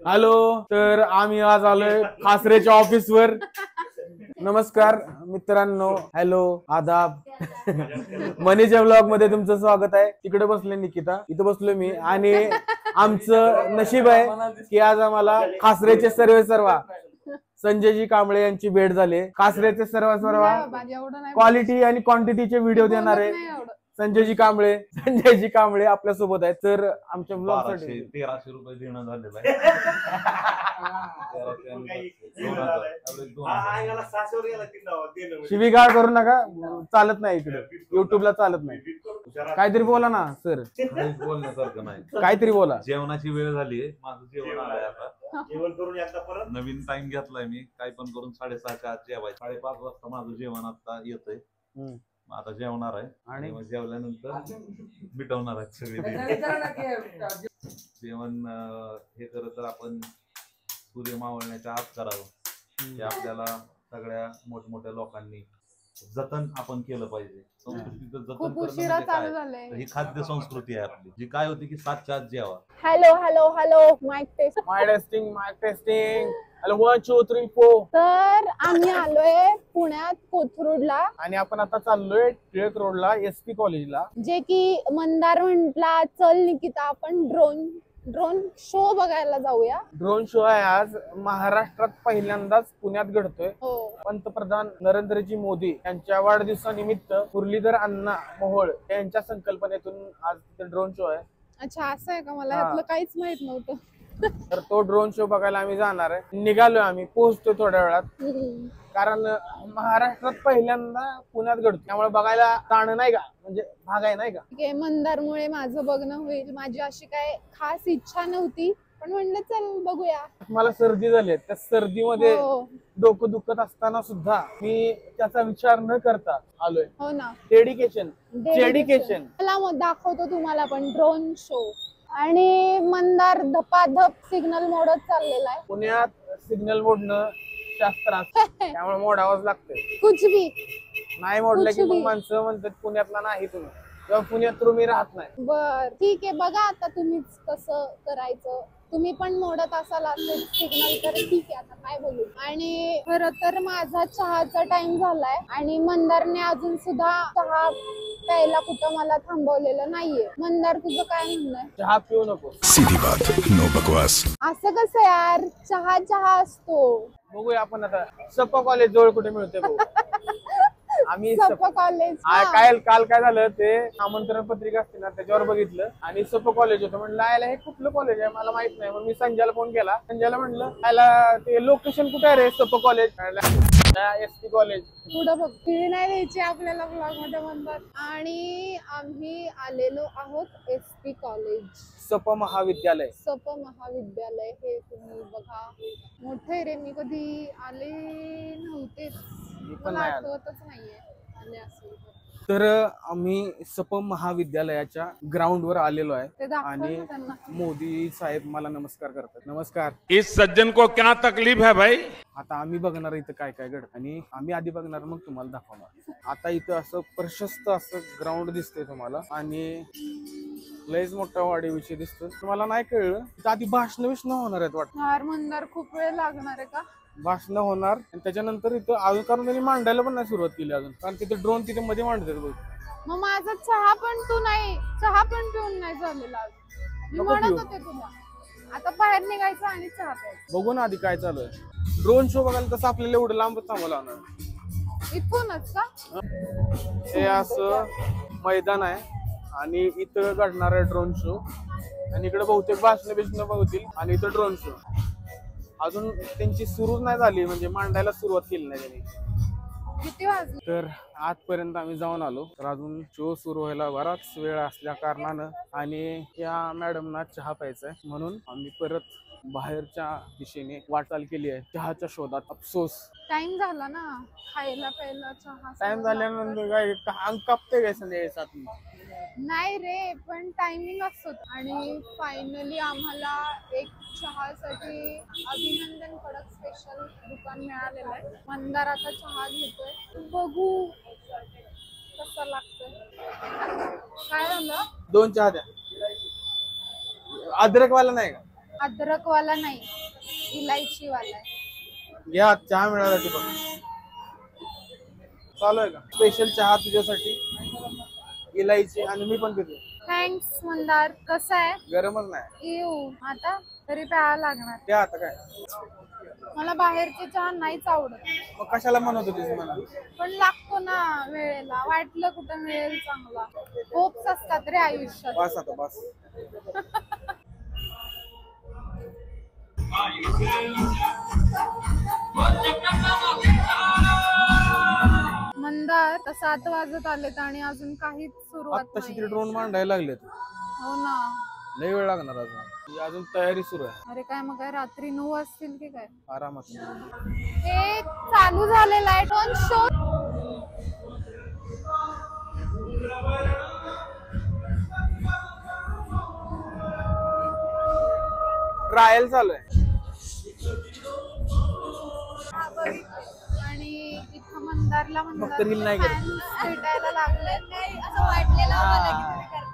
Hello, तर आम्ही आज आलोय खासरेच्या ऑफिसवर. नमस्कार मित्रांनो, हॅलो, आदाब. मनीच्या ब्लॉग मध्ये तुमचं स्वागत आहे. तिकडे बसले निकिता, इथं बसलोय मी. आणि आमचं नशीब आहे की आज आम्हाला खासरेचे सर्वा संजयजी कांबळे यांची भेट झाली. खासरेचे सर्व क्वालिटी आणि क्वांटिटीचे व्हिडिओ देणारे संजयजी कांबळे आपल्या सोबत आहेत. तर आमच्या ब्लॉग साठी 1300 रुपये देणं झालेलं आहे. शिवीगाळ करू नका, चालत नाही इकडे, युट्यूबला चालत नाही. काहीतरी बोला ना सर. बोलण्यासारखं नाही, काहीतरी बोला. जेवणाची वेळ झाली, माझं जेवण आलंय आता. जेवण करून एकदा परत नवीन टाइम घेतलाय मी, काय पण करून 6:30च्या आत जेवायचं. 5:30 वाजता माझं जेवण आता येतंय. आता जेवणार आहे आणि मग जेवल्यानंतर मिटवणार आहे सगळे जेवण. हे खरं तर आपण सूर्य मावळण्याच्या आत करावं. हे आपल्याला सगळ्या मोठमोठ्या लोकांनी जतन आपण केलं पाहिजे. संस्कृतीचं जतन करणं ही खाद्य संस्कृती आहे आपली, जी काय होती की 7च्या आत जेवा. Hello hello hello, mike testing. Hello, 1 2 3 4. तर आम्ही आलोय पुण्यात कोथरूडला आणि आपण आता चाललोय टिळक रोडला SP कॉलेजला, जे की मंदार म्हटला चल निकिता आपण ड्रोन शो बघायला जाऊया. ड्रोन शो आहे आज महाराष्ट्रात पहिल्यांदाच पुण्यात घडतोय. हो, पंतप्रधान नरेंद्रजी मोदी यांच्या वाढदिवसानिमित्त मुरलीधर अण्णा मोहोळ यांच्या संकल्पनेतून आज तिथे ड्रोन शो आहे. अच्छा, असं आहे का? मला यातलं काहीच माहित नव्हतं. तर तो ड्रोन शो बघायला आम्ही जाणार आहे. निघालोय, आम्ही पोहोचतोय थोड्या वेळात. कारण महाराष्ट्रात पहिल्यांदा पुण्यात घडतो, त्यामुळे बघायला जाणं नाही का, म्हणजे भाग आहे नाही का. मंदारमुळे माझं बघणं होईल. माझी अशी काय खास इच्छा नव्हती, पण म्हणलं चल बघूया. मला सर्दी झाली, त्या सर्दीमध्ये डोकं दुखत असताना सुद्धा मी त्याचा विचार न करता आलोय. हो ना, डेडिकेशन. मला मग दाखवतो तुम्हाला पण ड्रोन शो. आणि मंदार धपाधप सिग्नल मोडत चाललेला आहे. पुण्यात सिग्नल मोडणं शास्त्र असतं, त्यामुळे मोडावंच लागतंय. कुछ भी नाही मोडलं की मग माणसं म्हणतात पुण्यातला नाही तुम्ही, किंवा पुण्यात तुम्ही राहत नाही. बर, ठीक आहे, बघा आता तुम्हीच कसं करायचं. तुम्ही पण मोडत असाल असं सिग्नल तर ठीक आहे, आता काय बोलू. आणि खरं तर माझा चहाचा टाइम झालाय आणि मंदारने अजून सुद्धा चहा प्यायला कुठं मला थांबवलेलं नाहीये. मंदार, तुझं काय म्हणणं आहे? चहा पिऊ नको. सीधी बात, नो बकवास. असं कसं यार, चहा असतो. बघूया आपण आता सप्पा कॉलेज जवळ कुठे मिळते बघू. आम्ही सप्पा कॉलेज काल काय झालं, ते आमंत्रण पत्रिका असते ना त्याच्यावर बघितलं आणि सप्पा कॉलेज होतं. म्हणलं आयला हे कुठलं कॉलेज आहे, मला माहित नाही. मग मी संजयला फोन केला. संजयला म्हणलं आयला ते लोकेशन कुठे आहे रे सप्पा कॉलेज? SP college. पुढं बघती नाही द्यायची आपल्याला ब्लॉग मध्ये म्हणतात. आणि आम्ही आलेलो आहोत SP कॉलेज, सप महाविद्यालय. हे तुम्ही बघा, मोठे रे. मी कधी आले नव्हते, मला आठवतच नाहीये आले असेल तर. आम्ही सप महाविद्यालयाच्या ग्राउंड वर आलेलो आहे आणि मोदी साहेब मला नमस्कार करतात. नमस्कार. इस सज्जन को क्या तकलीफ है भाई? आता आम्ही बघणार इथं काय काय घडतं आणि आम्ही आधी बघणार मग तुम्हाला दाखवणार. आता इथं असं प्रशस्त असं ग्राउंड दिसतंय तुम्हाला आणि लयच मोठा वाढीविषयी दिसतो. तुम्हाला नाही कळलं, तर आधी भाषण होणार आहेत वाटतं. मंदार खूप वेळ लागणार आहे का? भाषण होणार आणि त्याच्यानंतर इथं अजून, कारण त्यांनी मांडायला पण नाही सुरुवात केली अजून, कारण तिथे ड्रोन तिथे मध्ये मांडतात बघ. मग माझा चहा पण पिऊन नाही झालेला. मी म्हणत होते तुला आता बाहेर निघायचं आणि चहा प्यायचं. बघू ना आधी काय चालू आहे. ड्रोन शो बघायला तसं आपल्याला एवढं लांब थांबावं लागणार. इथूनच का? हे असं मैदान आहे आणि इथं घडणार आहे ड्रोन शो आणि इकडे बहुतेक भाषण बघतील आणि इथं ड्रोन शो. अजून त्यांची सुरू नाही झाली, म्हणजे मांडायला सुरुवात केली नाही त्यांनी. किती वाजले? तर आजपर्यंत आम्ही जाऊन आलो, तर अजून शो सुरू व्हायला बराच वेळ असल्या कारणानं आणि या मॅडमना चहा प्यायचा आहे म्हणून आम्ही परत बाहेरच्या दिशेने वाटचाल केली आहे चहाच्या शोधात. अफसोस टाइम झाला ना खायला प्यायला चहा. टाइम झाल्यानंतर काय अंग कापते काय संध्याकाळी 7 नाही रे, पण टायमिंग असतो. आणि फायनली आम्हाला एक चहासाठी अभिनंदन कडक स्पेशल दुकान मिळालेलं आहे. मंदार आता चहा घेतोय, बघू कसं लागतं. काय झालं? 2 चहा द्या. अद्रक वाला नाही का? अद्रक वाला नाही, इलायची वाला आहे. घ्या चहा मिळाला ते बघ. चालू आहे का स्पेशल चहा तुझ्यासाठी, इलायची, आणि मी पण पितो. थँक्स मंदार. कसं आहे? गरमच नाही. येऊ आता तरी प्यायला लागणार. त्या आता काय मला बाहेरचे चहा नाहीच आवडत. मग कशाला म्हणत होतीस मला? पण लागतो ना वेळेला, वाटलं कुठं मिळेल चांगला. होप्स असतात रे आयुष्यात. बस आता बस. मंदार 7 वाजत आलेत आणि अजून काहीच सुरुवात आत्ताशी नाही. ते ड्रोन मांडायला लागलेत. हो ना. लय वेळ लागणार अजून तयारी सुरू आहे. अरे काय मग काय रात्री 9 वाजतील की काय? आरामात. हे चालू झालेला आहे ड्रोन शो. ट्रायल चालू आहे. आणि इथं मंदारला फक्त रील नाही करत. fans भेटायला लागले. नाही असं वाटलेलं आम्हाला की तुम्ही करतात.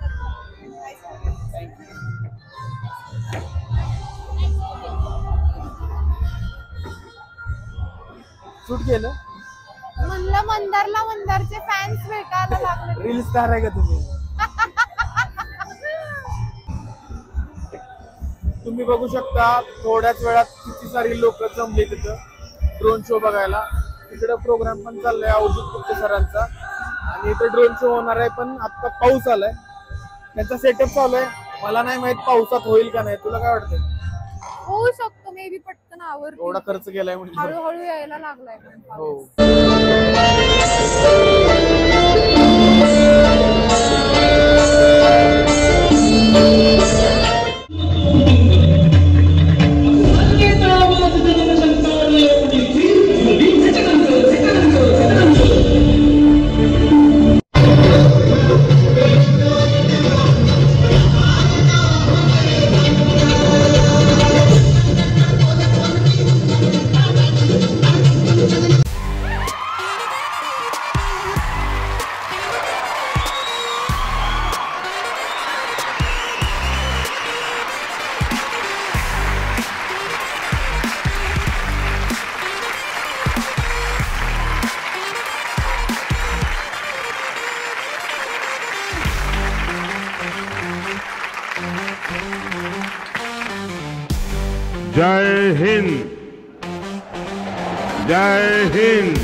शूट केलं. म्हणलं मंदारला मंदारचे फॅन्स भेटायला लागले. रील स्टार आहे का तुम्ही? तुम्ही बघू शकता थोड्याच वेळात किती सारी लोक जमले तिथं ड्रोन शो बघायला. तिकडे प्रोग्राम पण चाललाय अवधूत गुप्ते सरांचा, आणि इथे ड्रोन शो होणार आहे. पण आता पाऊस आलाय, त्यांचा सेटअप चालू आहे. मला नाही माहित पावसात होईल का नाही. तुला काय वाटतंय? होऊ शकतो मे बी, पटकन आवडतो. एवढा खर्च केलाय म्हणजे. हळूहळू यायला लागलाय पण हो. पाऊस. जय हिंद, जय हिंद.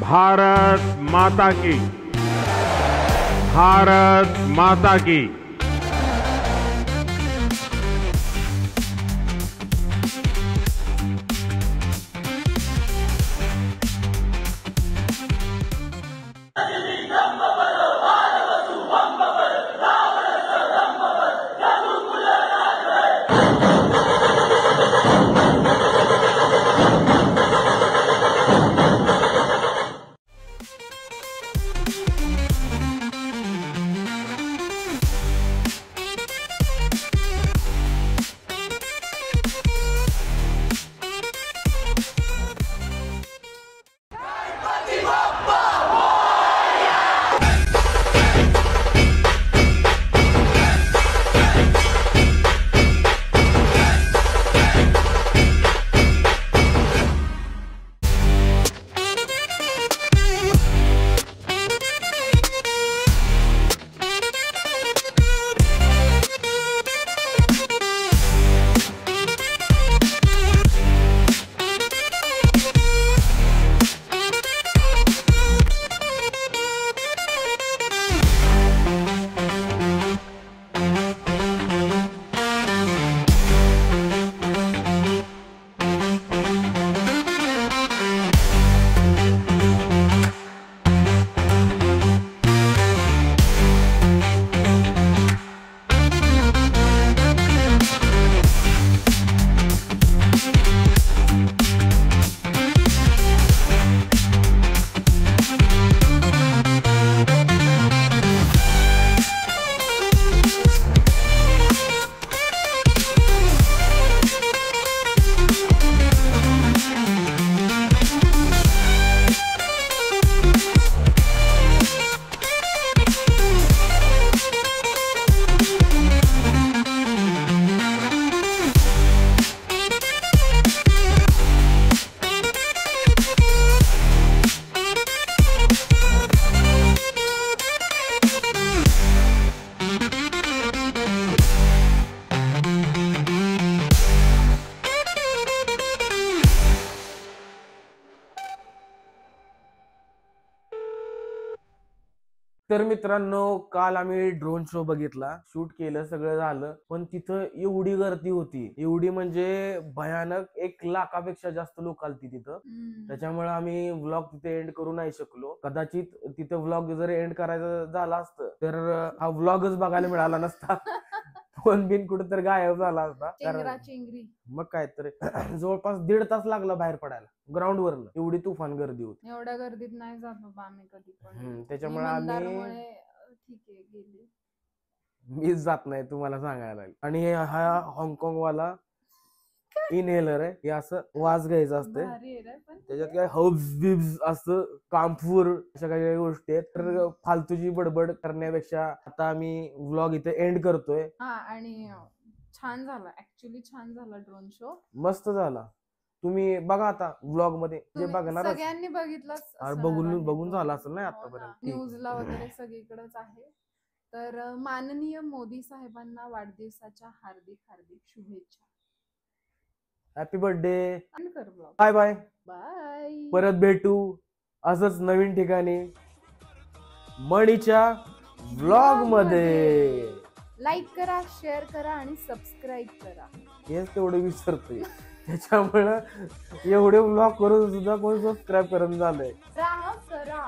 भारत माता की, भारत माता की. तर मित्रांनो, काल आम्ही ड्रोन शो बघितला, शूट केलं, सगळं झालं, पण तिथं एवढी गर्दी होती, एवढी म्हणजे भयानक, 1 लाखापेक्षा जास्त लोक आलती तिथं. त्याच्यामुळे आम्ही व्लॉग तिथे एंड करू नाही शकलो. कदाचित तिथं व्लॉग जर एंड करायचं झालं असतं तर हा व्लॉगच बघायला मिळाला नसता. फोन बिन कुठेतरी गायब झाला असता. चिंगरी मग काय तर जवळपास 1.5 तास लागला बाहेर पडायला ग्राउंड वरनं, एवढी तुफान गर्दी होती. एवढ्या गर्दीत नाही जात बाबा आम्ही कधी पण. त्याच्यामुळे आम्ही ठीक आहे गेले. मीच जात नाही तुम्हाला सांगायला. आणि हा हाँगकाँग वाला इनहेलर आहे, हे असं वाज घ्यायचं असते, भारी आहे रे पण. त्याच्यात काय हब्स बिब्स असं कामफूर अशा काही गोष्टी आहेत. तर फालतूची बडबड करण्यापेक्षा आता आम्ही व्लॉग इथे एंड करतोय. हा आणि छान झाला, ऍक्च्युली छान झाला ड्रोन शो, मस्त झाला. तुम्ही बघा आता व्लॉग मध्ये जे बघणार सगळ्यांनी बघितलंच बघून झाला असेल ना आतापर्यंत. न्यूजला वगैरे सगळीकडेच आहे. तर माननीय मोदी साहेबांना वाढदिवसाच्या हार्दिक हार्दिक शुभेच्छा. Happy birthday. कर ब्लॉग. Bye bye. बाय. परत भेटू असंच नवीन ठिकाणी मणीच्या व्लॉग मध्ये. लाईक करा, शेअर करा आणि सबस्क्राईब करा. हेच तेवढं विसरतोय, त्याच्यामुळं एवढे व्लॉग करून सुद्धा कोण सबस्क्राईब करून झालंय. करा.